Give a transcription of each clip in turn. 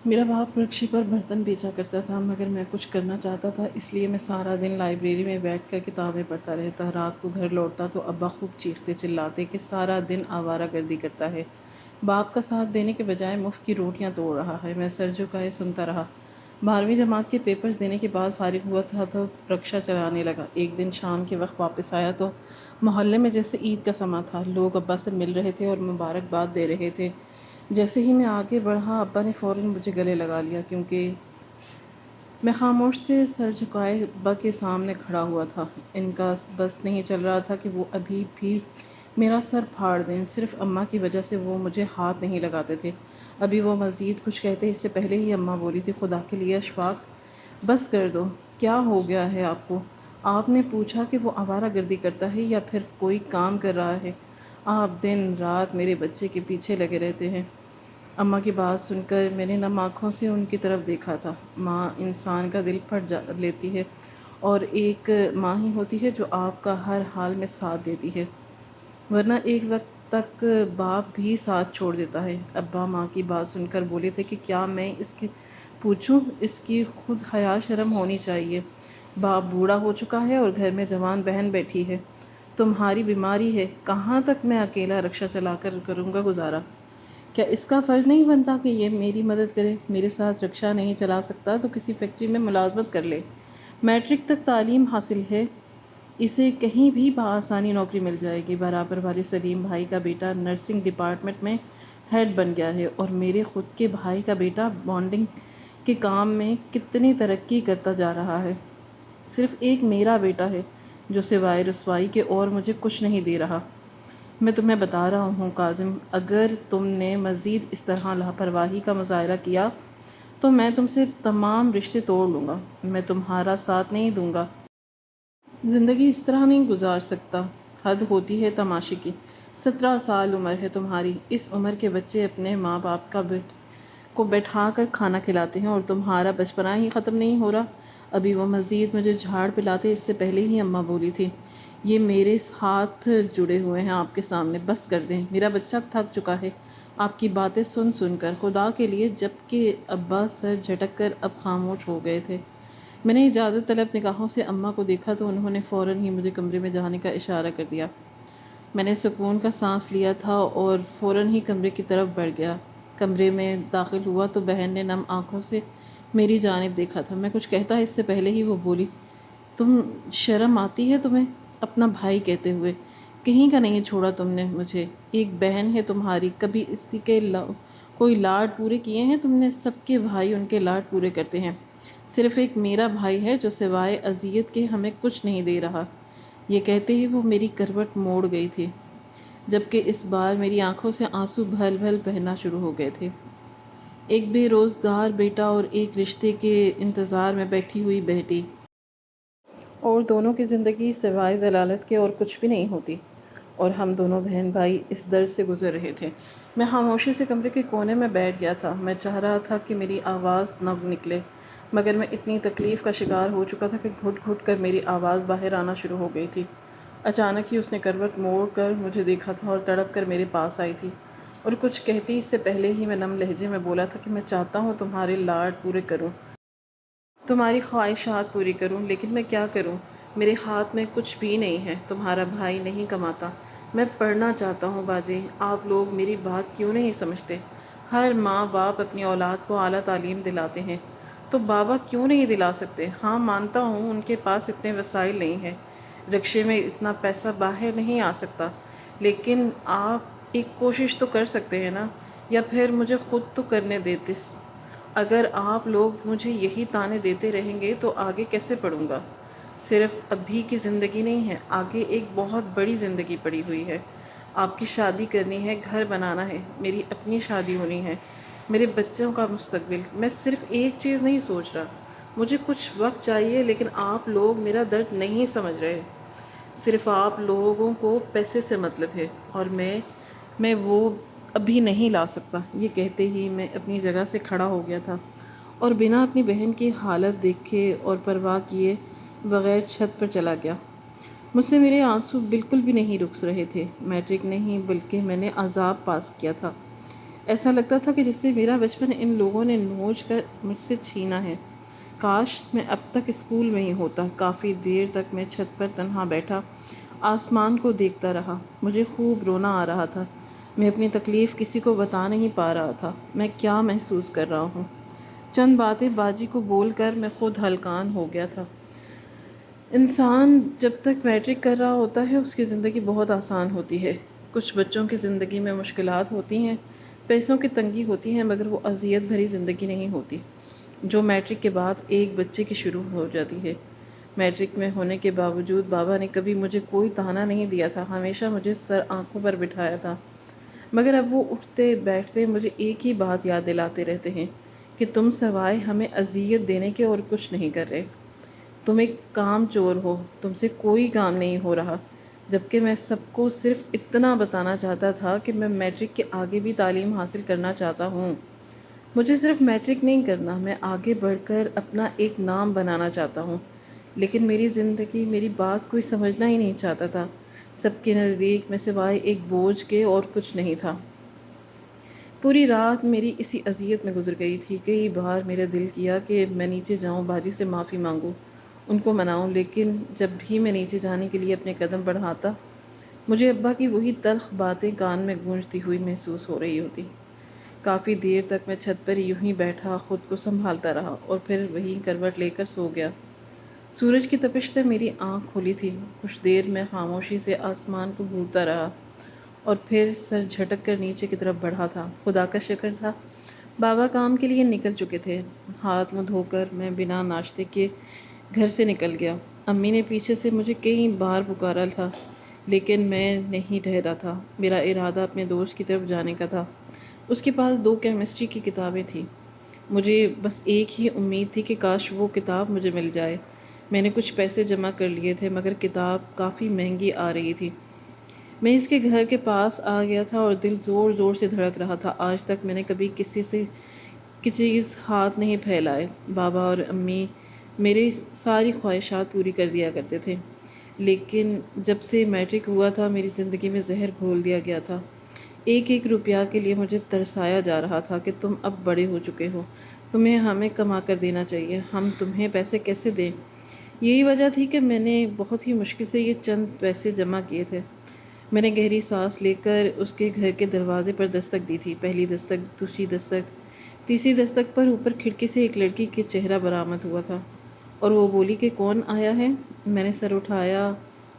میرا باپ رکشے پر برتن بیچا کرتا تھا، مگر میں کچھ کرنا چاہتا تھا، اس لیے میں سارا دن لائبریری میں بیٹھ کر کتابیں پڑھتا رہتا۔ رات کو گھر لوٹتا تو ابا خوب چیختے چلاتے کہ سارا دن آوارہ گردی کرتا ہے، باپ کا ساتھ دینے کے بجائے مفت کی روٹیاں توڑ رہا ہے۔ میں سر جھکائے سنتا رہا۔ 12ویں جماعت کے پیپرز دینے کے بعد فارغ ہوا تھا تو رکشہ چلانے لگا۔ ایک دن شام کے وقت واپس آیا تو محلے میں جیسے عید کا سماں تھا، لوگ ابا سے مل رہے تھے اور مبارکباد دے رہے تھے۔ جیسے ہی میں آگے بڑھا، ابا نے فوراً مجھے گلے لگا لیا، کیونکہ میں خاموش سے سر جھکائے ابا کے سامنے کھڑا ہوا تھا۔ ان کا بس نہیں چل رہا تھا کہ وہ ابھی بھی میرا سر پھاڑ دیں۔ صرف اماں کی وجہ سے وہ مجھے ہاتھ نہیں لگاتے تھے۔ ابھی وہ مزید کچھ کہتے اس سے پہلے ہی اماں بولی تھی، خدا کے لیے اشفاق، بس کر دو، کیا ہو گیا ہے آپ کو؟ آپ نے پوچھا کہ وہ آوارہ گردی کرتا ہے یا پھر کوئی کام کر رہا ہے؟ آپ دن رات میرے بچے کے پیچھے لگے رہتے ہیں۔ اماں کی بات سن کر میں نے نم آنکھوں سے ان کی طرف دیکھا تھا۔ ماں انسان کا دل پھٹ لیتی ہے، اور ایک ماں ہی ہوتی ہے جو آپ کا ہر حال میں ساتھ دیتی ہے، ورنہ ایک وقت تک باپ بھی ساتھ چھوڑ دیتا ہے۔ ابا ماں کی بات سن کر بولے تھے کہ کیا میں اس کی پوچھوں؟ اس کی خود حیا شرم ہونی چاہیے۔ باپ بوڑھا ہو چکا ہے اور گھر میں جوان بہن بیٹھی ہے۔ تمہاری بیماری ہے، کہاں تک میں اکیلا رکشہ چلا کر کروں گا گزارا؟ کیا اس کا فرض نہیں بنتا کہ یہ میری مدد کرے؟ میرے ساتھ رکشہ نہیں چلا سکتا تو کسی فیکٹری میں ملازمت کر لے۔ میٹرک تک تعلیم حاصل ہے، اسے کہیں بھی بآسانی نوکری مل جائے گی۔ برابر والے سلیم بھائی کا بیٹا نرسنگ ڈپارٹمنٹ میں ہیڈ بن گیا ہے، اور میرے خود کے بھائی کا بیٹا بانڈنگ کے کام میں کتنی ترقی کرتا جا رہا ہے۔ صرف ایک میرا بیٹا ہے جو سوائے رسوائی کے اور مجھے کچھ نہیں دے رہا۔ میں تمہیں بتا رہا ہوں کاظم، اگر تم نے مزید اس طرح لاپرواہی کا مظاہرہ کیا تو میں تم سے تمام رشتے توڑ لوں گا۔ میں تمہارا ساتھ نہیں دوں گا۔ زندگی اس طرح نہیں گزار سکتا، حد ہوتی ہے تماشے کی۔ 17 سال عمر ہے تمہاری۔ اس عمر کے بچے اپنے ماں باپ کو بیٹھا کر کھانا کھلاتے ہیں اور تمہارا بچپنا ہی ختم نہیں ہو رہا۔ ابھی وہ مزید مجھے جھاڑ پلاتے اس سے پہلے ہی اماں بولی تھی، یہ میرے ہاتھ جڑے ہوئے ہیں آپ کے سامنے، بس کر دیں، میرا بچہ تھک چکا ہے آپ کی باتیں سن سن کر، خدا کے لیے۔ جبکہ ابا سر جھٹک کر اب خاموش ہو گئے تھے۔ میں نے اجازت طلب نگاہوں سے اماں کو دیکھا تو انہوں نے فوراً ہی مجھے کمرے میں جانے کا اشارہ کر دیا۔ میں نے سکون کا سانس لیا تھا اور فوراً ہی کمرے کی طرف بڑھ گیا۔ کمرے میں داخل ہوا تو بہن نے نم آنکھوں سے میری جانب دیکھا تھا۔ میں کچھ کہتا اس سے پہلے ہی وہ بولی، تم شرم آتی ہے تمہیں اپنا بھائی کہتے ہوئے؟ کہیں کا نہیں چھوڑا تم نے مجھے، ایک بہن ہے تمہاری، کبھی اسی کے کوئی لاڈ پورے کیے ہیں تم نے؟ سب کے بھائی ان کے لاڈ پورے کرتے ہیں، صرف ایک میرا بھائی ہے جو سوائے اذیت کے ہمیں کچھ نہیں دے رہا۔ یہ کہتے ہی وہ میری کروٹ موڑ گئی تھی، جبکہ اس بار میری آنکھوں سے آنسو بھل بھل بہنا شروع ہو گئے تھے۔ ایک بے روزگار بیٹا اور ایک رشتے کے انتظار میں بیٹھی ہوئی بیٹی، اور دونوں کی زندگی سوائے ضلالت کے اور کچھ بھی نہیں ہوتی، اور ہم دونوں بہن بھائی اس درد سے گزر رہے تھے۔ میں خاموشی سے کمرے کے کونے میں بیٹھ گیا تھا۔ میں چاہ رہا تھا کہ میری آواز نہ نکلے، مگر میں اتنی تکلیف کا شکار ہو چکا تھا کہ گھٹ گھٹ کر میری آواز باہر آنا شروع ہو گئی تھی۔ اچانک ہی اس نے کروٹ موڑ کر مجھے دیکھا تھا اور تڑپ کر میرے پاس آئی تھی، اور کچھ کہتی اس سے پہلے ہی میں نم لہجے میں بولا تھا کہ میں چاہتا ہوں تمہارے لاڈ پورے کروں، تمہاری خواہشات پوری کروں، لیکن میں کیا کروں؟ میرے ہاتھ میں کچھ بھی نہیں ہے۔ تمہارا بھائی نہیں کماتا۔ میں پڑھنا چاہتا ہوں باجی، آپ لوگ میری بات کیوں نہیں سمجھتے؟ ہر ماں باپ اپنی اولاد کو اعلیٰ تعلیم دلاتے ہیں، تو بابا کیوں نہیں دلا سکتے؟ ہاں مانتا ہوں ان کے پاس اتنے وسائل نہیں ہیں، رکشے میں اتنا پیسہ باہر نہیں آ سکتا، لیکن آپ ایک کوشش تو کر سکتے ہیں نا، یا پھر مجھے خود تو کرنے دیتے۔ اگر آپ لوگ مجھے یہی طعنے دیتے رہیں گے تو آگے کیسے پڑھوں گا؟ صرف ابھی کی زندگی نہیں ہے، آگے ایک بہت بڑی زندگی پڑی ہوئی ہے۔ آپ کی شادی کرنی ہے، گھر بنانا ہے، میری اپنی شادی ہونی ہے، میرے بچوں کا مستقبل۔ میں صرف ایک چیز نہیں سوچ رہا، مجھے کچھ وقت چاہیے، لیکن آپ لوگ میرا درد نہیں سمجھ رہے۔ صرف آپ لوگوں کو پیسے سے مطلب ہے، اور میں وہ ابھی نہیں لا سکتا۔ یہ کہتے ہی میں اپنی جگہ سے کھڑا ہو گیا تھا اور بنا اپنی بہن کی حالت دیکھے اور پرواہ کیے بغیر چھت پر چلا گیا۔ مجھ سے میرے آنسو بالکل بھی نہیں رک رہے تھے۔ میٹرک نہیں بلکہ میں نے عذاب پاس کیا تھا۔ ایسا لگتا تھا کہ جس سے میرا بچپن ان لوگوں نے نوچ کر مجھ سے چھینا ہے۔ کاش میں اب تک اسکول میں ہی ہوتا۔ کافی دیر تک میں چھت پر تنہا بیٹھا آسمان کو دیکھتا رہا۔ مجھے خوب رونا آ رہا تھا۔ میں اپنی تکلیف کسی کو بتا نہیں پا رہا تھا۔ میں کیا محسوس کر رہا ہوں۔ چند باتیں باجی کو بول کر میں خود ہلکان ہو گیا تھا۔ انسان جب تک میٹرک کر رہا ہوتا ہے اس کی زندگی بہت آسان ہوتی ہے۔ کچھ بچوں کی زندگی میں مشکلات ہوتی ہیں، پیسوں کی تنگی ہوتی ہے، مگر وہ اذیت بھری زندگی نہیں ہوتی جو میٹرک کے بعد ایک بچے کی شروع ہو جاتی ہے۔ میٹرک میں ہونے کے باوجود بابا نے کبھی مجھے کوئی طعنہ نہیں دیا تھا، ہمیشہ مجھے سر آنکھوں پر بٹھایا تھا۔ مگر اب وہ اٹھتے بیٹھتے مجھے ایک ہی بات یاد دلاتے رہتے ہیں کہ تم سوائے ہمیں اذیت دینے کے اور کچھ نہیں کر رہے۔ تم ایک کام چور ہو، تم سے کوئی کام نہیں ہو رہا۔ جبکہ میں سب کو صرف اتنا بتانا چاہتا تھا کہ میں میٹرک کے آگے بھی تعلیم حاصل کرنا چاہتا ہوں۔ مجھے صرف میٹرک نہیں کرنا، میں آگے بڑھ کر اپنا ایک نام بنانا چاہتا ہوں۔ لیکن میری زندگی میری بات کوئی سمجھنا ہی نہیں چاہتا تھا۔ سب کے نزدیک میں سوائے ایک بوجھ کے اور کچھ نہیں تھا۔ پوری رات میری اسی اذیت میں گزر گئی تھی۔ کئی بار میرا دل کیا کہ میں نیچے جاؤں، باجی سے معافی مانگوں، ان کو مناؤں، لیکن جب بھی میں نیچے جانے کے لیے اپنے قدم بڑھاتا مجھے ابا کی وہی تلخ باتیں کان میں گونجتی ہوئی محسوس ہو رہی ہوتی۔ کافی دیر تک میں چھت پر یوں ہی بیٹھا خود کو سنبھالتا رہا اور پھر وہی کروٹ لے کر سو گیا۔ سورج کی تپش سے میری آنکھ کھلی تھی۔ کچھ دیر میں خاموشی سے آسمان کو گھورتا رہا اور پھر سر جھٹک کر نیچے کی طرف بڑھا تھا۔ خدا کا شکر تھا بابا کام کے لیے نکل چکے تھے۔ ہاتھ منہ دھو کر میں بنا ناشتے کے گھر سے نکل گیا۔ امی نے پیچھے سے مجھے کئی بار پکارا تھا لیکن میں نہیں ٹھہرا تھا۔ میرا ارادہ اپنے دوست کی طرف جانے کا تھا۔ اس کے پاس 2 کیمسٹری کی کتابیں تھیں۔ مجھے بس ایک ہی امید تھی کہ کاش وہ کتاب مجھے مل جائے۔ میں نے کچھ پیسے جمع کر لیے تھے مگر کتاب کافی مہنگی آ رہی تھی۔ میں اس کے گھر کے پاس آ گیا تھا اور دل زور زور سے دھڑک رہا تھا۔ آج تک میں نے کبھی کسی سے کی چیز ہاتھ نہیں پھیلائے۔ بابا اور امی میری ساری خواہشات پوری کر دیا کرتے تھے، لیکن جب سے میٹرک ہوا تھا میری زندگی میں زہر گھول دیا گیا تھا۔ ایک ایک روپیہ کے لیے مجھے ترسایا جا رہا تھا کہ تم اب بڑے ہو چکے ہو، تمہیں ہمیں کما کر دینا چاہیے، ہم تمہیں پیسے کیسے دیں۔ یہی وجہ تھی کہ میں نے بہت ہی مشکل سے یہ چند پیسے جمع کیے تھے۔ میں نے گہری سانس لے کر اس کے گھر کے دروازے پر دستک دی تھی۔ پہلی دستک، دوسری دستک، تیسری دستک پر اوپر کھڑکی سے ایک لڑکی کے چہرہ برآمد ہوا تھا اور وہ بولی کہ کون آیا ہے؟ میں نے سر اٹھایا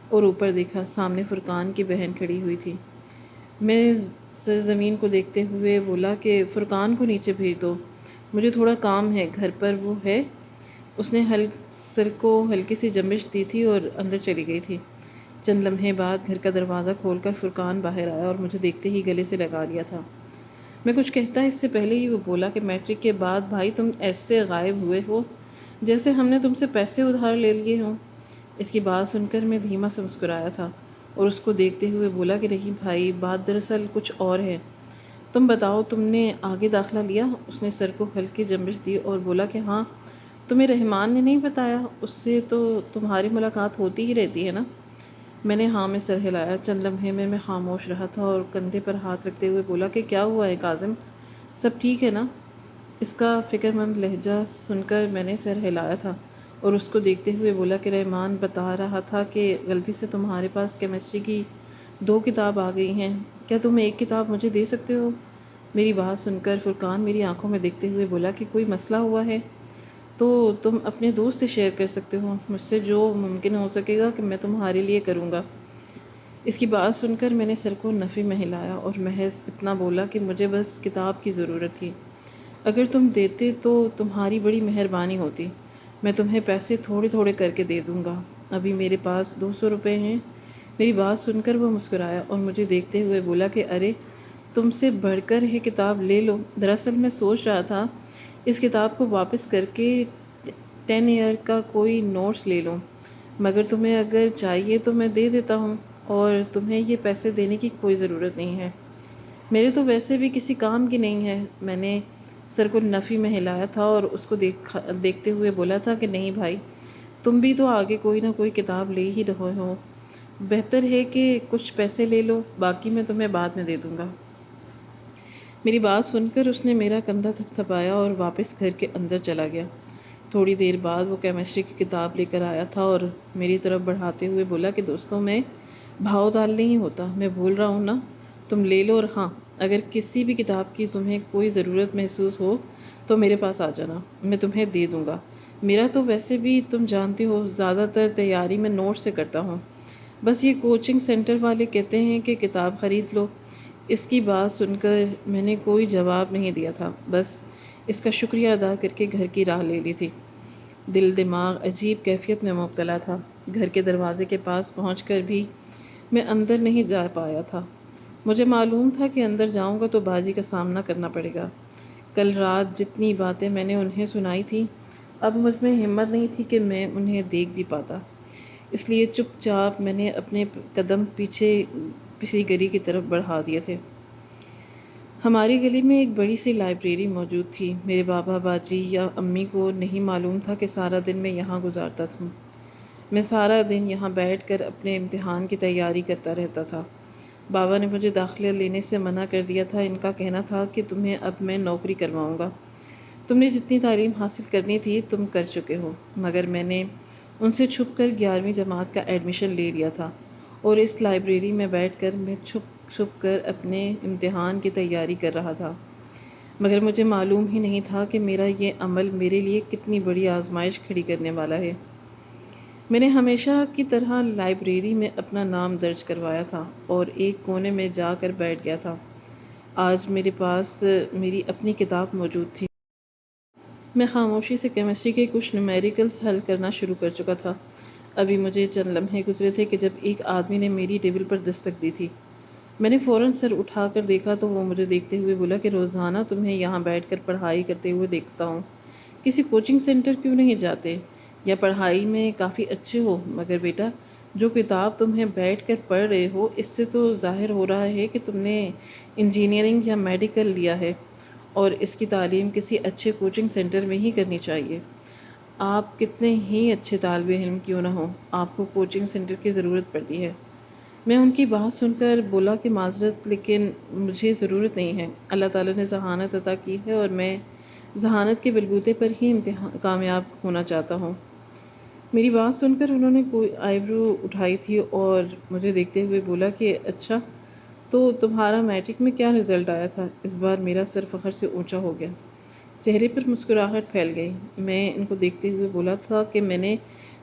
اور اوپر دیکھا۔ سامنے فرقان کی بہن کھڑی ہوئی تھی۔ میں سر زمین کو دیکھتے ہوئے بولا کہ فرقان کو نیچے بھیج دو، مجھے تھوڑا کام ہے، گھر پر وہ ہے؟ اس نے سر کو ہلکی سی جنبش دی تھی اور اندر چلی گئی تھی۔ چند لمحے بعد گھر کا دروازہ کھول کر فرقان باہر آیا اور مجھے دیکھتے ہی گلے سے لگا لیا تھا۔ میں کچھ کہتا اس سے پہلے ہی وہ بولا کہ میٹرک کے بعد بھائی تم ایسے غائب ہوئے ہو جیسے ہم نے تم سے پیسے ادھار لے لیے ہوں۔ اس کی بات سن کر میں دھیما سے مسکرایا تھا اور اس کو دیکھتے ہوئے بولا کہ نہیں بھائی، بات دراصل کچھ اور ہے۔ تم بتاؤ تم نے آگے داخلہ لیا؟ اس نے سر کو ہلکی جنبش دی اور بولا کہ ہاں۔ تمہیں رحمان نے نہیں بتایا؟ اس سے تو تمہاری ملاقات ہوتی ہی رہتی ہے نا؟ میں نے ہاں میں سر ہلایا۔ چند لمحے میں خاموش رہا تھا اور کندھے پر ہاتھ رکھتے ہوئے بولا کہ کیا ہوا ہے کاظم، سب ٹھیک ہے نا؟ اس کا فکر مند لہجہ سن کر میں نے سر ہلایا تھا اور اس کو دیکھتے ہوئے بولا کہ رحمان بتا رہا تھا کہ غلطی سے تمہارے پاس کیمسٹری کی 2 کتاب آ گئی ہیں، کیا تم ایک کتاب مجھے دے سکتے ہو؟ میری بات سن کر فرقان میری آنکھوں میں دیکھتے ہوئے بولا کہ کوئی مسئلہ ہوا ہے تو تم اپنے دوست سے شیئر کر سکتے ہو، مجھ سے جو ممکن ہو سکے گا کہ میں تمہارے لیے کروں گا۔ اس کی بات سن کر میں نے سر کو نفی میں ہلایا اور محض اتنا بولا کہ مجھے بس کتاب کی ضرورت تھی، اگر تم دیتے تو تمہاری بڑی مہربانی ہوتی، میں تمہیں پیسے تھوڑے تھوڑے کر کے دے دوں گا، ابھی میرے پاس 200 روپے ہیں۔ میری بات سن کر وہ مسکرایا اور مجھے دیکھتے ہوئے بولا کہ ارے تم سے بڑھ کر ہے، کتاب لے لو۔ دراصل میں سوچ رہا تھا اس کتاب کو واپس کر کے 10 ایئر کا کوئی نوٹس لے لوں، مگر تمہیں اگر چاہیے تو میں دے دیتا ہوں اور تمہیں یہ پیسے دینے کی کوئی ضرورت نہیں ہے، میرے تو ویسے بھی کسی کام کی نہیں ہے۔ میں نے سر کو نفی میں ہلایا تھا اور اس کو دیکھتے ہوئے بولا تھا کہ نہیں بھائی، تم بھی تو آگے کوئی نہ کوئی کتاب لے ہی رہے ہو، بہتر ہے کہ کچھ پیسے لے لو، باقی میں تمہیں بعد میں دے دوں گا۔ میری بات سن کر اس نے میرا کندھا تھپتھپایا اور واپس گھر کے اندر چلا گیا۔ تھوڑی دیر بعد وہ کیمسٹری کی کتاب لے کر آیا تھا اور میری طرف بڑھاتے ہوئے بولا کہ دوستوں میں بھاؤ تال نہیں ہوتا، میں بول رہا ہوں نا، تم لے لو، اور ہاں، اگر کسی بھی کتاب کی تمہیں کوئی ضرورت محسوس ہو تو میرے پاس آ جانا، میں تمہیں دے دوں گا۔ میرا تو ویسے بھی تم جانتے ہو زیادہ تر تیاری میں نوٹ سے کرتا ہوں، بس یہ کوچنگ سینٹر والے کہتے ہیں کہ کتاب خرید لو۔ اس کی بات سن کر میں نے کوئی جواب نہیں دیا تھا، بس اس کا شکریہ ادا کر کے گھر کی راہ لے لی تھی۔ دل دماغ عجیب کیفیت میں مبتلا تھا۔ گھر کے دروازے کے پاس پہنچ کر بھی میں اندر نہیں جا پایا تھا۔ مجھے معلوم تھا کہ اندر جاؤں گا تو باجی کا سامنا کرنا پڑے گا۔ کل رات جتنی باتیں میں نے انہیں سنائی تھیں، اب مجھ میں ہمت نہیں تھی کہ میں انہیں دیکھ بھی پاتا، اس لیے چپ چاپ میں نے اپنے قدم پچھلی گلی کی طرف بڑھا دیے تھے۔ ہماری گلی میں ایک بڑی سی لائبریری موجود تھی۔ میرے بابا باجی یا امی کو نہیں معلوم تھا کہ سارا دن میں یہاں گزارتا تھا۔ میں سارا دن یہاں بیٹھ کر اپنے امتحان کی تیاری کرتا رہتا تھا۔ بابا نے مجھے داخلہ لینے سے منع کر دیا تھا۔ ان کا کہنا تھا کہ تمہیں اب میں نوکری کرواؤں گا، تم نے جتنی تعلیم حاصل کرنی تھی تم کر چکے ہو۔ مگر میں نے ان سے چھپ کر 11ویں جماعت کا ایڈمیشن لے لیا تھا اور اس لائبریری میں بیٹھ کر میں چھپ کر اپنے امتحان کی تیاری کر رہا تھا۔ مگر مجھے معلوم ہی نہیں تھا کہ میرا یہ عمل میرے لیے کتنی بڑی آزمائش کھڑی کرنے والا ہے۔ میں نے ہمیشہ کی طرح لائبریری میں اپنا نام درج کروایا تھا اور ایک کونے میں جا کر بیٹھ گیا تھا۔ آج میرے پاس میری اپنی کتاب موجود تھی۔ میں خاموشی سے کیمسٹری کے کچھ نیومیریکلز حل کرنا شروع کر چکا تھا۔ ابھی مجھے چند لمحے گزرے تھے کہ جب ایک آدمی نے میری ٹیبل پر دستک دی تھی۔ میں نے فوراً سر اٹھا کر دیکھا تو وہ مجھے دیکھتے ہوئے بولا کہ روزانہ تمہیں یہاں بیٹھ کر پڑھائی کرتے ہوئے دیکھتا ہوں، کسی کوچنگ سینٹر کیوں نہیں جاتے؟ یا پڑھائی میں کافی اچھے ہو، مگر بیٹا جو کتاب تمہیں بیٹھ کر پڑھ رہے ہو اس سے تو ظاہر ہو رہا ہے کہ تم نے انجینئرنگ یا میڈیکل لیا ہے، اور اس کی تعلیم کسی اچھے کوچنگ سینٹر میں ہی کرنی چاہیے۔ آپ کتنے ہی اچھے طالب علم کیوں نہ ہوں، آپ کو کوچنگ سینٹر کی ضرورت پڑتی ہے۔ میں ان کی بات سن کر بولا کہ معذرت، لیکن مجھے ضرورت نہیں ہے۔ اللہ تعالیٰ نے ذہانت عطا کی ہے اور میں ذہانت کے بلبوتے پر ہی کامیاب ہونا چاہتا ہوں۔ میری بات سن کر انہوں نے کوئی آئی برو اٹھائی تھی اور مجھے دیکھتے ہوئے بولا کہ اچھا، تو تمہارا میٹرک میں کیا رزلٹ آیا تھا؟ اس بار میرا سر فخر سے اونچا ہو گیا، چہرے پر مسکراہٹ پھیل گئی۔ میں ان کو دیکھتے ہوئے بولا تھا کہ میں نے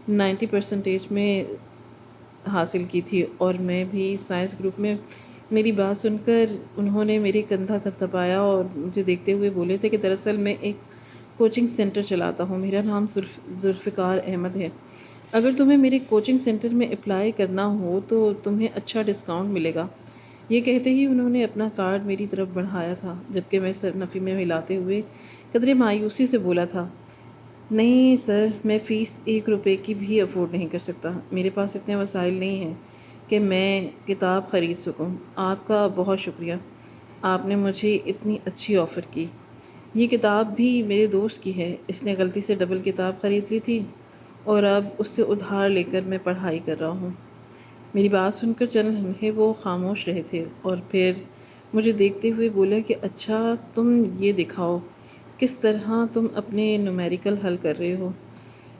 90% میں حاصل کی تھی اور میں بھی سائنس گروپ میں۔ میری بات سن کر انہوں نے میری کندھا تھپتھپایا اور مجھے دیکھتے ہوئے بولے تھے کہ دراصل میں ایک کوچنگ سینٹر چلاتا ہوں، میرا نام ذوالفقار احمد ہے۔ اگر تمہیں میرے کوچنگ سینٹر میں اپلائی کرنا ہو تو تمہیں اچھا ڈسکاؤنٹ ملے گا۔ یہ کہتے ہی انہوں نے اپنا کارڈ میری طرف بڑھایا تھا، جبکہ میں سر نفی میں ہلاتے ہوئے قدرے مایوسی سے بولا تھا، نہیں سر، میں فیس 1 روپے کی بھی افورڈ نہیں کر سکتا، میرے پاس اتنے وسائل نہیں ہیں کہ میں کتاب خرید سکوں۔ آپ کا بہت شکریہ، آپ نے مجھے اتنی اچھی آفر کی۔ یہ کتاب بھی میرے دوست کی ہے، اس نے غلطی سے ڈبل کتاب خرید لی تھی اور اب اس سے ادھار لے کر میں پڑھائی کر رہا ہوں۔ میری بات سن کر چند لمحے وہ خاموش رہے تھے اور پھر مجھے دیکھتے ہوئے بولے کہ اچھا، تم یہ دکھاؤ کس طرح تم اپنے نومیریکل حل کر رہے ہو۔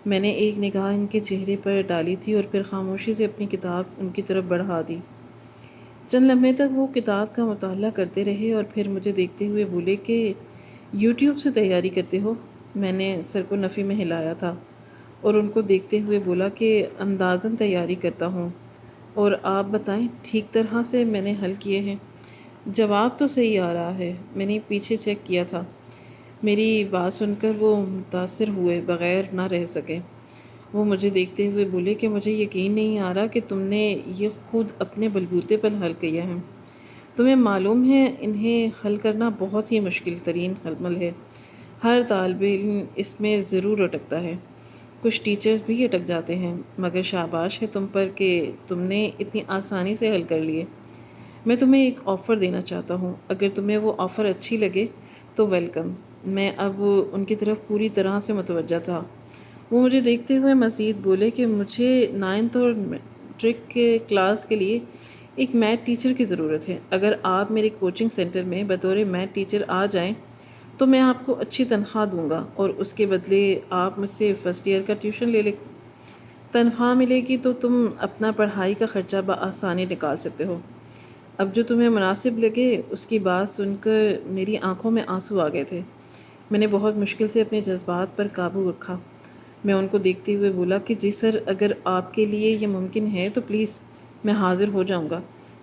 میں نے ایک نگاہ ان کے چہرے پر ڈالی تھی اور پھر خاموشی سے اپنی کتاب ان کی طرف بڑھا دی۔ چند لمحے تک وہ کتاب کا مطالعہ کرتے رہے اور پھر مجھے دیکھتے ہوئے بولے کہ یوٹیوب سے تیاری کرتے ہو؟ میں نے سر کو نفی میں ہلایا تھا اور ان کو دیکھتے ہوئے بولا کہ اندازاً تیاری کرتا ہوں، اور آپ بتائیں ٹھیک طرح سے میں نے حل کیے ہیں؟ جواب تو صحیح آ رہا ہے، میں نے پیچھے چیک کیا تھا۔ میری بات سن کر وہ متاثر ہوئے بغیر نہ رہ سکے۔ وہ مجھے دیکھتے ہوئے بولے کہ مجھے یقین نہیں آ رہا کہ تم نے یہ خود اپنے بلبوتے پر حل کیا ہے۔ تمہیں معلوم ہے انہیں حل کرنا بہت ہی مشکل ترین عمل ہے، ہر طالب علم اس میں ضرور اٹکتا ہے، کچھ ٹیچرز بھی اٹک جاتے ہیں، مگر شاباش ہے تم پر کہ تم نے اتنی آسانی سے حل کر لیے۔ میں تمہیں ایک آفر دینا چاہتا ہوں، اگر تمہیں وہ آفر اچھی لگے تو ویلکم۔ میں اب ان کی طرف پوری طرح سے متوجہ تھا۔ وہ مجھے دیکھتے ہوئے مزید بولے کہ مجھے 9th اور میٹرک کے کلاس کے لیے ایک میتھ ٹیچر کی ضرورت ہے۔ اگر آپ میرے کوچنگ سینٹر میں بطور میتھ ٹیچر آ جائیں تو میں آپ کو اچھی تنخواہ دوں گا اور اس کے بدلے آپ مجھ سے فرسٹ ایئر کا ٹیوشن لے لیں۔ تنخواہ ملے گی تو تم اپنا پڑھائی کا خرچہ بآسانی نکال سکتے ہو۔ اب جو تمہیں مناسب لگے۔ اس کی بات سن کر میری آنکھوں میں آنسو آ گئے تھے۔ میں نے بہت مشکل سے اپنے جذبات پر قابو رکھا۔ میں ان کو دیکھتے ہوئے بولا کہ جی سر، اگر آپ کے لیے یہ ممکن ہے تو پلیز میں حاضر ہو جاؤں گا۔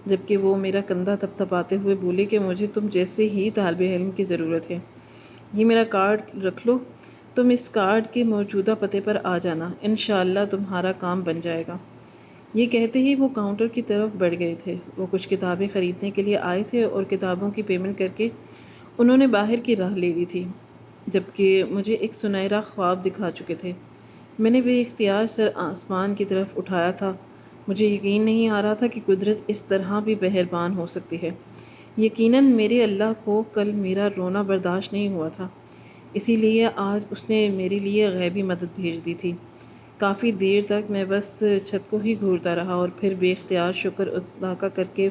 جبکہ وہ میرا کندھا تھپتھپاتے ہوئے بولے کہ مجھے تم جیسے ہی طالب علم کی ضرورت ہے۔ یہ میرا کارڈ رکھ لو، تم اس کارڈ کے موجودہ پتے پر آ جانا، انشاءاللہ تمہارا کام بن جائے گا۔ یہ کہتے ہی وہ کاؤنٹر کی طرف بڑھ گئے تھے۔ وہ کچھ کتابیں خریدنے کے لیے آئے تھے اور کتابوں کی پیمنٹ کر کے انہوں نے باہر کی راہ لے لی تھی، جبکہ مجھے ایک سنہرا خواب دکھا چکے تھے۔ میں نے بے اختیار سر آسمان کی طرف اٹھایا تھا۔ مجھے یقین نہیں آ رہا تھا کہ قدرت اس طرح بھی مہربان ہو سکتی ہے۔ یقیناً میرے اللہ کو کل میرا رونا برداشت نہیں ہوا تھا، اسی لیے آج اس نے میرے لیے غیبی مدد بھیج دی تھی۔ کافی دیر تک میں بس چھت کو ہی گھورتا رہا اور پھر بے اختیار شکر ادا کر کے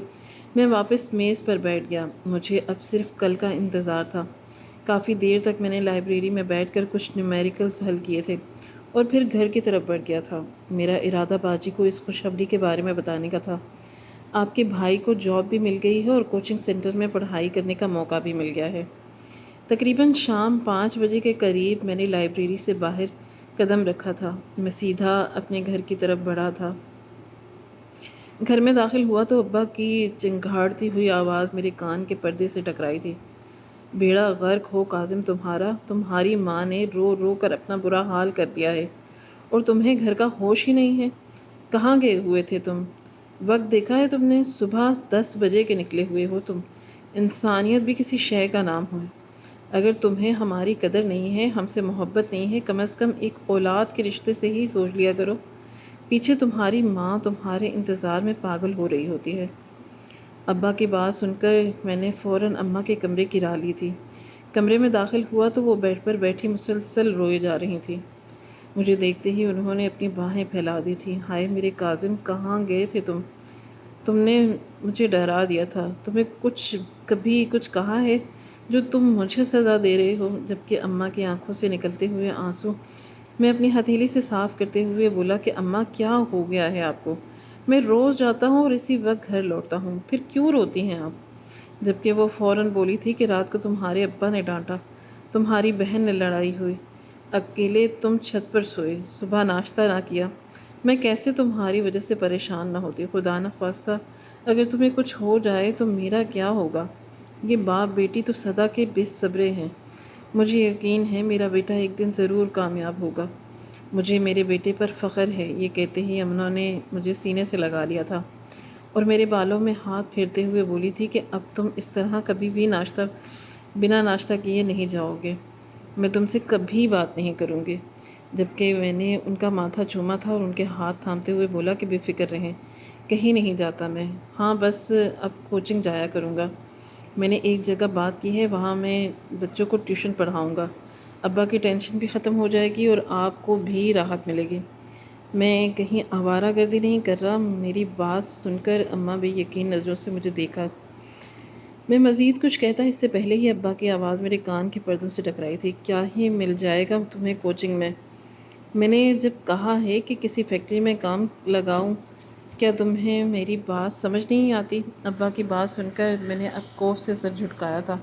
میں واپس میز پر بیٹھ گیا۔ مجھے اب صرف کل کا انتظار تھا۔ کافی دیر تک میں نے لائبریری میں بیٹھ کر کچھ نیومیریکلز حل کیے تھے اور پھر گھر کی طرف بڑھ گیا تھا۔ میرا ارادہ باجی کو اس خوشخبری کے بارے میں بتانے کا تھا۔ آپ کے بھائی کو جاب بھی مل گئی ہے اور کوچنگ سینٹر میں پڑھائی کرنے کا موقع بھی مل گیا ہے۔ تقریباً شام 5 بجے کے قریب میں نے لائبریری سے باہر قدم رکھا تھا۔ میں سیدھا اپنے گھر کی طرف بڑھا تھا۔ گھر میں داخل ہوا تو ابا کی چنگھاڑتی ہوئی آواز میرے کان کے پردے سے ٹکرائی تھی۔ بیڑا غرق ہو کاظم تمہارا، تمہاری ماں نے رو رو کر اپنا برا حال کر دیا ہے اور تمہیں گھر کا ہوش ہی نہیں ہے۔ کہاں گئے ہوئے تھے تم؟ وقت دیکھا ہے تم نے؟ صبح 10 بجے کے نکلے ہوئے ہو تم۔ انسانیت بھی کسی شے کا نام ہے۔ اگر تمہیں ہماری قدر نہیں ہے، ہم سے محبت نہیں ہے، کم از کم ایک اولاد کے رشتے سے ہی سوچ لیا کرو۔ پیچھے تمہاری ماں تمہارے انتظار میں پاگل ہو رہی ہوتی ہے۔ ابا کی بات سن کر میں نے فوراً اماں کے کمرے کی راہ لی تھی۔ کمرے میں داخل ہوا تو وہ بیڈ پر بیٹھی مسلسل روئے جا رہی تھیں۔ مجھے دیکھتے ہی انہوں نے اپنی باہیں پھیلا دی تھیں۔ ہائے میرے کاظم، کہاں گئے تھے تم؟ تم نے مجھے ڈرا دیا تھا۔ تمہیں کبھی کچھ کہا ہے جو تم مجھے سزا دے رہے ہو؟ جبکہ اماں کی آنکھوں سے نکلتے ہوئے آنسو میں اپنی ہتھیلی سے صاف کرتے ہوئے بولا کہ اماں کیا ہو گیا ہے آپ کو؟ میں روز جاتا ہوں اور اسی وقت گھر لوٹتا ہوں، پھر کیوں روتی ہیں آپ؟ جبکہ وہ فوراً بولی تھی کہ رات کو تمہارے ابا نے ڈانٹا، تمہاری بہن نے لڑائی ہوئی، اکیلے تم چھت پر سوئے، صبح ناشتہ نہ کیا۔ میں کیسے تمہاری وجہ سے پریشان نہ ہوتی؟ خدا نخواستہ اگر تمہیں کچھ ہو جائے تو میرا کیا ہوگا؟ یہ باپ بیٹی تو سدا کے بے صبرے ہیں۔ مجھے یقین ہے میرا بیٹا ایک دن ضرور کامیاب ہوگا۔ مجھے میرے بیٹے پر فخر ہے۔ یہ کہتے ہی امنہ نے مجھے سینے سے لگا لیا تھا اور میرے بالوں میں ہاتھ پھیرتے ہوئے بولی تھی کہ اب تم اس طرح کبھی بھی بنا ناشتہ کیے نہیں جاؤ گے۔ میں تم سے کبھی بات نہیں کروں گی۔ جبکہ میں نے ان کا ماتھا چوما تھا اور ان کے ہاتھ تھامتے ہوئے بولا کہ بے فکر رہیں، کہیں نہیں جاتا میں، ہاں بس اب کوچنگ جایا کروں گا۔ میں نے ایک جگہ بات کی ہے، وہاں میں بچوں کو ٹیوشن پڑھاؤں گا۔ ابا کی ٹینشن بھی ختم ہو جائے گی اور آپ کو بھی راحت ملے گی۔ میں کہیں آوارہ گردی نہیں کر رہا۔ میری بات سن کر اماں بے یقین نظروں سے مجھے دیکھا۔ میں مزید کچھ کہتا اس سے پہلے ہی ابا کی آواز میرے کان کے پردوں سے ٹکرائی تھی۔ کیا ہی مل جائے گا تمہیں کوچنگ میں؟ میں نے جب کہا ہے کہ کسی فیکٹری میں کام لگاؤں، کیا تمہیں میری بات سمجھ نہیں آتی؟ ابا کی بات سن کر میں نے اب خوف سے سر جھٹکایا تھا۔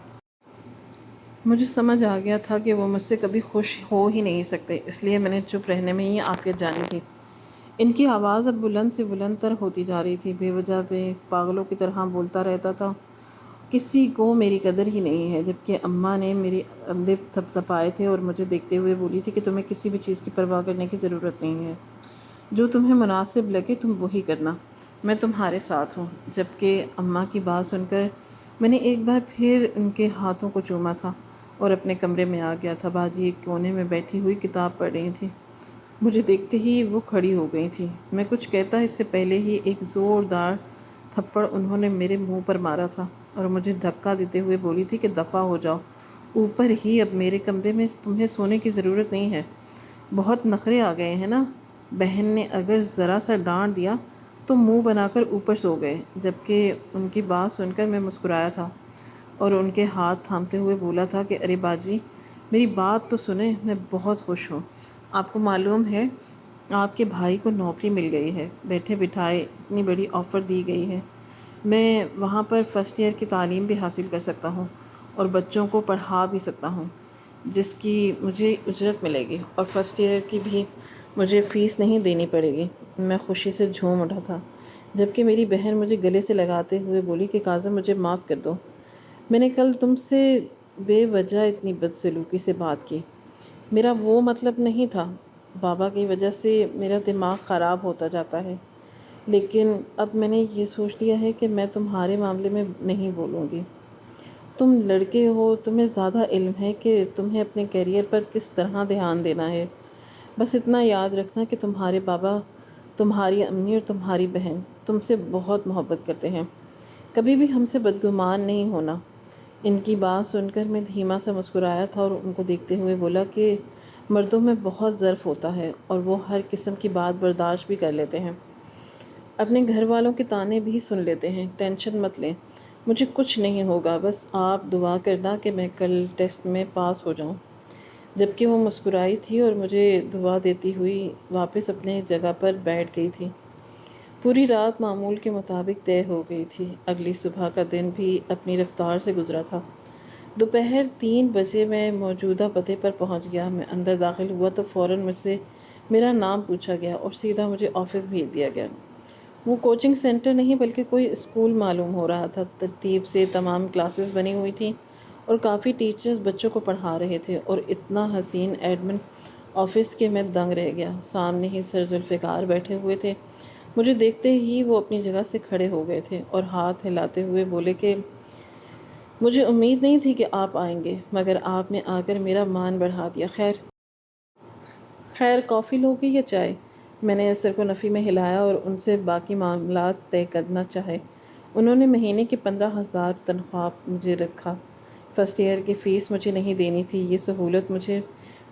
مجھے سمجھ آ گیا تھا کہ وہ مجھ سے کبھی خوش ہو ہی نہیں سکتے، اس لیے میں نے چپ رہنے میں ہی عافیت جانی تھی۔ ان کی آواز اب بلند سے بلند تر ہوتی جا رہی تھی۔ بے وجہ میں پاگلوں کی طرح بولتا رہتا تھا، کسی کو میری قدر ہی نہیں ہے۔ جبکہ اماں نے میرے کندھے تھپتھپائے تھے اور مجھے دیکھتے ہوئے بولی تھی کہ تمہیں کسی بھی چیز کی پرواہ کرنے کی ضرورت نہیں ہے، جو تمہیں مناسب لگے تم وہی کرنا، میں تمہارے ساتھ ہوں۔ جبکہ اماں کی بات سن کر میں نے ایک بار پھر ان کے ہاتھوں کو چوما تھا اور اپنے کمرے میں آ گیا تھا۔ باجی ایک کونے میں بیٹھی ہوئی کتاب پڑھ رہی تھی۔ مجھے دیکھتے ہی وہ کھڑی ہو گئی تھی۔ میں کچھ کہتا اس سے پہلے ہی ایک زوردار تھپڑ انہوں نے میرے منہ پر مارا تھا اور مجھے دھکا دیتے ہوئے بولی تھی کہ دفع ہو جاؤ اوپر ہی، اب میرے کمرے میں تمہیں سونے کی ضرورت نہیں ہے۔ بہت نخرے آ گئے ہیں نا؟ بہن نے اگر ذرا سا ڈانٹ دیا تو منہ بنا کر اوپر سو گئے، جبکہ ان کی بات سن کر میں مسکرایا تھا اور ان کے ہاتھ تھامتے ہوئے بولا تھا کہ ارے باجی میری بات تو سنیں، میں بہت خوش ہوں۔ آپ کو معلوم ہے آپ کے بھائی کو نوکری مل گئی ہے، بیٹھے بٹھائے اتنی بڑی آفر دی گئی ہے، میں وہاں پر فرسٹ ایئر کی تعلیم بھی حاصل کر سکتا ہوں اور بچوں کو پڑھا بھی سکتا ہوں، جس کی مجھے اجرت ملے گی، اور فرسٹ ایئر کی بھی مجھے فیس نہیں دینی پڑے گی۔ میں خوشی سے جھوم اٹھا تھا، جبکہ میری بہن مجھے گلے سے لگاتے ہوئے بولی کہ کاظم مجھے معاف کر دو، میں نے کل تم سے بے وجہ اتنی بدسلوکی سے بات کی، میرا وہ مطلب نہیں تھا، بابا کی وجہ سے میرا دماغ خراب ہوتا جاتا ہے، لیکن اب میں نے یہ سوچ لیا ہے کہ میں تمہارے معاملے میں نہیں بولوں گی۔ تم لڑکے ہو، تمہیں زیادہ علم ہے کہ تمہیں اپنے کیریئر پر کس طرح دھیان دینا ہے، بس اتنا یاد رکھنا کہ تمہارے بابا، تمہاری امی اور تمہاری بہن تم سے بہت محبت کرتے ہیں، کبھی بھی ہم سے بدگمان نہیں ہونا۔ ان کی بات سن کر میں دھیما سا مسکرایا تھا اور ان کو دیکھتے ہوئے بولا کہ مردوں میں بہت ظرف ہوتا ہے اور وہ ہر قسم کی بات برداشت بھی کر لیتے ہیں، اپنے گھر والوں کے طعنے بھی سن لیتے ہیں، ٹینشن مت لیں، مجھے کچھ نہیں ہوگا، بس آپ دعا کرنا کہ میں کل ٹیسٹ میں پاس ہو جاؤں۔ جبکہ وہ مسکرائی تھی اور مجھے دعا دیتی ہوئی واپس اپنے جگہ پر بیٹھ گئی تھی۔ پوری رات معمول کے مطابق طے ہو گئی تھی، اگلی صبح کا دن بھی اپنی رفتار سے گزرا تھا۔ دوپہر 3 بجے میں موجودہ پتے پر پہنچ گیا۔ میں اندر داخل ہوا تو فوراً مجھ سے میرا نام پوچھا گیا اور سیدھا مجھے آفس بھیج دیا گیا۔ وہ کوچنگ سینٹر نہیں بلکہ کوئی اسکول معلوم ہو رہا تھا، ترتیب سے تمام کلاسز بنی ہوئی تھیں اور کافی ٹیچرز بچوں کو پڑھا رہے تھے، اور اتنا حسین ایڈمن آفس کہ میں دنگ رہ گیا۔ سامنے ہی سر ذوالفقار بیٹھے ہوئے تھے، مجھے دیکھتے ہی وہ اپنی جگہ سے کھڑے ہو گئے تھے اور ہاتھ ہلاتے ہوئے بولے کہ مجھے امید نہیں تھی کہ آپ آئیں گے، مگر آپ نے آ کر میرا مان بڑھا دیا۔ خیر کافی لوگی یا چائے؟ میں نے سر کو نفی میں ہلایا اور ان سے باقی معاملات طے کرنا چاہے۔ انہوں نے مہینے کی 15,000 تنخواہ مجھے رکھا۔ فرسٹ ایئر کی فیس مجھے نہیں دینی تھی، یہ سہولت مجھے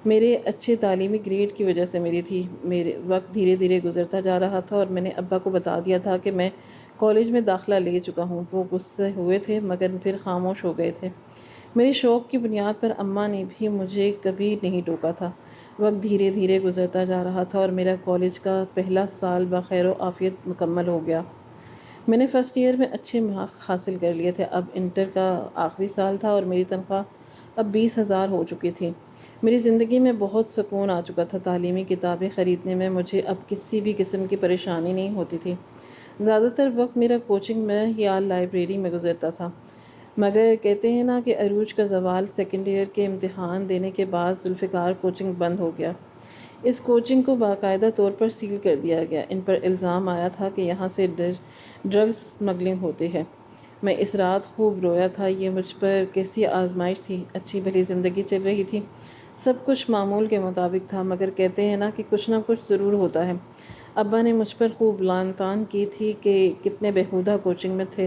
میرے اچھے تعلیمی گریڈ کی وجہ سے ملی تھی۔ میرے وقت دھیرے دھیرے گزرتا جا رہا تھا اور میں نے ابا کو بتا دیا تھا کہ میں کالج میں داخلہ لے چکا ہوں۔ وہ غصے ہوئے تھے مگر پھر خاموش ہو گئے تھے۔ میرے شوق کی بنیاد پر اماں نے بھی مجھے کبھی نہیں ٹوکا تھا۔ وقت دھیرے دھیرے گزرتا جا رہا تھا اور میرا کالج کا پہلا سال بخیر و عافیت مکمل ہو گیا۔ میں نے فرسٹ ایئر میں اچھے مارکس حاصل کر لیے تھے۔ اب انٹر کا آخری سال تھا اور میری تنخواہ اب 20,000 ہو چکی تھی۔ میری زندگی میں بہت سکون آ چکا تھا۔ تعلیمی کتابیں خریدنے میں مجھے اب کسی بھی قسم کی پریشانی نہیں ہوتی تھی۔ زیادہ تر وقت میرا کوچنگ میں یا لائبریری میں گزرتا تھا، مگر کہتے ہیں نا کہ عروج کا زوال۔ سیکنڈ ایئر کے امتحان دینے کے بعد ذوالفقار کوچنگ بند ہو گیا۔ اس کوچنگ کو باقاعدہ طور پر سیل کر دیا گیا۔ ان پر الزام آیا تھا کہ یہاں سے ڈرگز اسمگلنگ ہوتی ہے۔ میں اس رات خوب رویا تھا۔ یہ مجھ پر کیسی آزمائش تھی؟ اچھی بھلی زندگی چل رہی تھی، سب کچھ معمول کے مطابق تھا، مگر کہتے ہیں نا کہ کچھ نہ کچھ ضرور ہوتا ہے۔ ابا نے مجھ پر خوب لعن طعن کی تھی کہ کتنے بیہودہ کوچنگ میں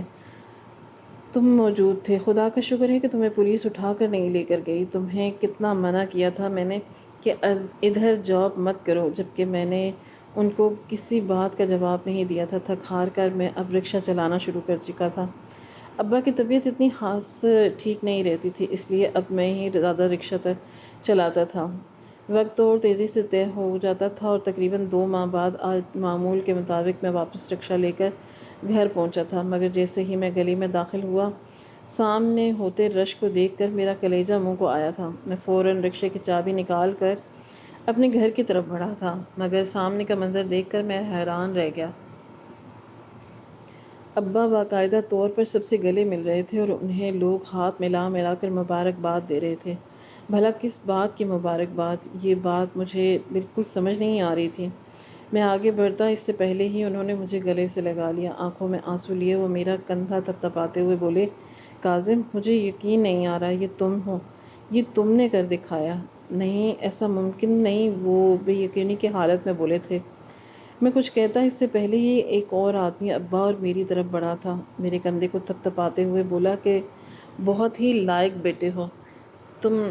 تم موجود تھے، خدا کا شکر ہے کہ تمہیں پولیس اٹھا کر نہیں لے کر گئی۔ تمہیں کتنا منع کیا تھا میں نے کہ ادھر جاب مت کرو، جبکہ میں نے ان کو کسی بات کا جواب نہیں دیا تھا۔ تھک ہار کر میں اب رکشہ چلانا شروع کر چکا تھا۔ ابا کی طبیعت اتنی خاص ٹھیک نہیں رہتی تھی، اس لیے اب میں ہی زیادہ رکشہ چلاتا تھا۔ وقت اور تیزی سے طے ہو جاتا تھا اور تقریباً 2 ماہ بعد آج معمول کے مطابق میں واپس رکشہ لے کر گھر پہنچا تھا، مگر جیسے ہی میں گلی میں داخل ہوا، سامنے ہوتے رش کو دیکھ کر میرا کلیجہ منہ کو آیا تھا۔ میں فوراً رکشے کی چابی نکال کر اپنے گھر کی طرف بڑھا تھا، مگر سامنے کا منظر دیکھ کر میں حیران رہ گیا۔ ابا باقاعدہ طور پر سب سے گلے مل رہے تھے اور انہیں لوگ ہاتھ ملا ملا کر مبارکباد دے رہے تھے۔ بھلا کس بات کی مبارکباد؟ یہ بات مجھے بالکل سمجھ نہیں آ رہی تھی۔ میں آگے بڑھتا اس سے پہلے ہی انہوں نے مجھے گلے سے لگا لیا۔ آنکھوں میں آنسو لیے وہ میرا کندھا تھپتھپاتے ہوئے بولے، کاظم مجھے یقین نہیں آ رہا یہ تم ہو، یہ تم نے کر دکھایا۔ نہیں ایسا ممکن نہیں، وہ بے یقینی کی حالت میں بولے تھے۔ میں کچھ کہتا اس سے پہلے ہی ایک اور آدمی ابا اور میری طرف بڑھا تھا، میرے کندھے کو تھپتھپاتے ہوئے بولا کہ بہت ہی لائق بیٹے ہو تم،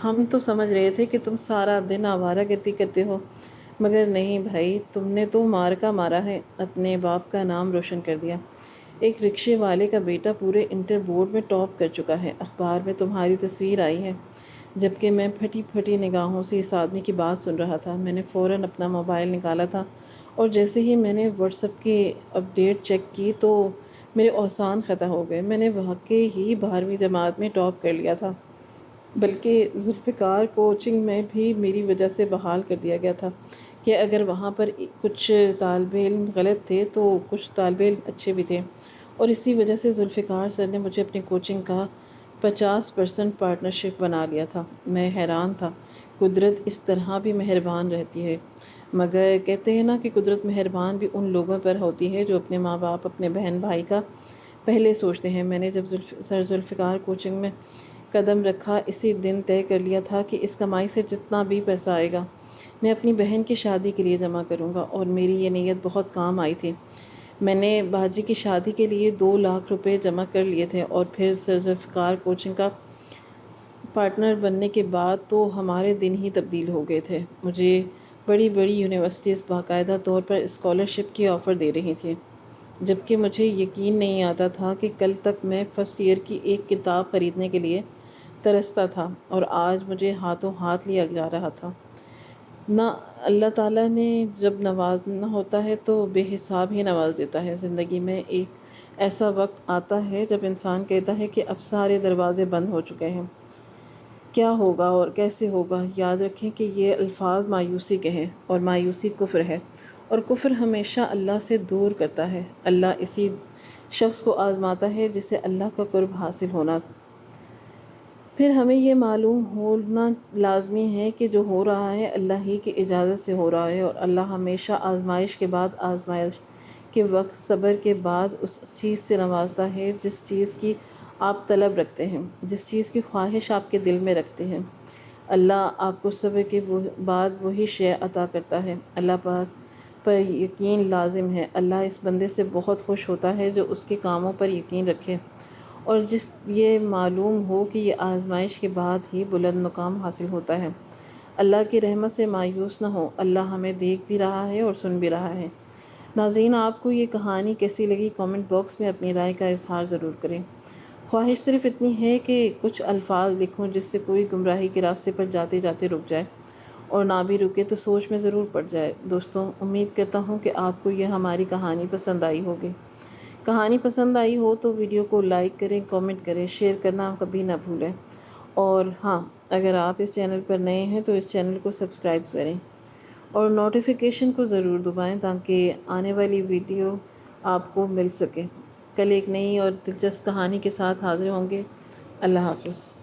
ہم تو سمجھ رہے تھے کہ تم سارا دن آوارہ گردی کرتے ہو، مگر نہیں بھائی، تم نے تو مارکا مارا ہے، اپنے باپ کا نام روشن کر دیا۔ ایک رکشے والے کا بیٹا پورے انٹر بورڈ میں ٹاپ کر چکا ہے، اخبار میں تمہاری تصویر آئی ہے۔ جبکہ میں پھٹی پھٹی نگاہوں سے اس آدمی کی بات سن رہا تھا، میں نے فوراً اپنا موبائل نکالا تھا اور جیسے ہی میں نے واٹس ایپ کی اپڈیٹ چیک کی تو میرے اوزان ختم ہو گئے۔ میں نے واقعی ہی 12ویں جماعت میں ٹاپ کر لیا تھا، بلکہ ذوالفقار کوچنگ میں بھی میری وجہ سے بحال کر دیا گیا تھا کہ اگر وہاں پر کچھ طالب علم غلط تھے تو کچھ طالب علم اچھے بھی تھے، اور اسی وجہ سے ذوالفقار سر نے مجھے اپنی کوچنگ کا 50% پارٹنرشپ بنا لیا تھا۔ میں حیران تھا، قدرت اس طرح بھی مہربان رہتی ہے۔ مگر کہتے ہیں نا کہ قدرت مہربان بھی ان لوگوں پر ہوتی ہے جو اپنے ماں باپ، اپنے بہن بھائی کا پہلے سوچتے ہیں۔ میں نے جب سر ذوالفقار کوچنگ میں قدم رکھا، اسی دن طے کر لیا تھا کہ اس کمائی سے جتنا بھی پیسہ آئے گا میں اپنی بہن کی شادی کے لیے جمع کروں گا، اور میری یہ نیت بہت کام آئی تھی۔ میں نے باجی کی شادی کے لیے 2 لاکھ روپے جمع کر لیے تھے، اور پھر سر ذوالفقار کوچنگ کا پارٹنر بننے کے بعد تو ہمارے دن ہی تبدیل ہو گئے تھے۔ مجھے بڑی بڑی یونیورسٹیز باقاعدہ طور پر اسکالرشپ کی آفر دے رہی تھیں، جبکہ مجھے یقین نہیں آتا تھا کہ کل تک میں فرسٹ ایئر کی ایک کتاب خریدنے کے لیے ترستا تھا، اور آج مجھے ہاتھوں ہاتھ لیا جا رہا تھا۔ نہ اللہ تعالیٰ نے جب نوازنا ہوتا ہے تو بے حساب ہی نواز دیتا ہے۔ زندگی میں ایک ایسا وقت آتا ہے جب انسان کہتا ہے کہ اب سارے دروازے بند ہو چکے ہیں، کیا ہوگا اور کیسے ہوگا۔ یاد رکھیں کہ یہ الفاظ مایوسی کے ہیں، اور مایوسی کفر ہے، اور کفر ہمیشہ اللہ سے دور کرتا ہے۔ اللہ اسی شخص کو آزماتا ہے جسے اللہ کا قرب حاصل ہونا۔ پھر ہمیں یہ معلوم ہونا لازمی ہے کہ جو ہو رہا ہے اللہ ہی کی اجازت سے ہو رہا ہے، اور اللہ ہمیشہ آزمائش کے بعد آزمائش کے وقت صبر کے بعد اس چیز سے نوازتا ہے جس چیز کی آپ طلب رکھتے ہیں، جس چیز کی خواہش آپ کے دل میں رکھتے ہیں۔ اللہ آپ کو صبر کے بعد وہی شے عطا کرتا ہے۔ اللہ پاک پر یقین لازم ہے۔ اللہ اس بندے سے بہت خوش ہوتا ہے جو اس کے کاموں پر یقین رکھے، اور جس یہ معلوم ہو کہ یہ آزمائش کے بعد ہی بلند مقام حاصل ہوتا ہے۔ اللہ کی رحمت سے مایوس نہ ہو، اللہ ہمیں دیکھ بھی رہا ہے اور سن بھی رہا ہے۔ ناظرین، آپ کو یہ کہانی کیسی لگی؟ کامنٹ باکس میں اپنی رائے کا اظہار ضرور کریں۔ خواہش صرف اتنی ہے کہ کچھ الفاظ لکھوں جس سے کوئی گمراہی کے راستے پر جاتے جاتے رک جائے، اور نہ بھی رکے تو سوچ میں ضرور پڑ جائے۔ دوستوں، امید کرتا ہوں کہ آپ کو یہ ہماری کہانی پسند آئی ہوگی۔ کہانی پسند آئی ہو تو ویڈیو کو لائک کریں، کامنٹ کریں، شیئر کرنا کبھی نہ بھولیں، اور ہاں، اگر آپ اس چینل پر نئے ہیں تو اس چینل کو سبسکرائب کریں اور نوٹیفیکیشن کو ضرور دبائیں تاکہ آنے والی ویڈیو آپ کو مل سکے۔ کل ایک نئی اور دلچسپ کہانی کے ساتھ حاضر ہوں گے۔ اللہ حافظ۔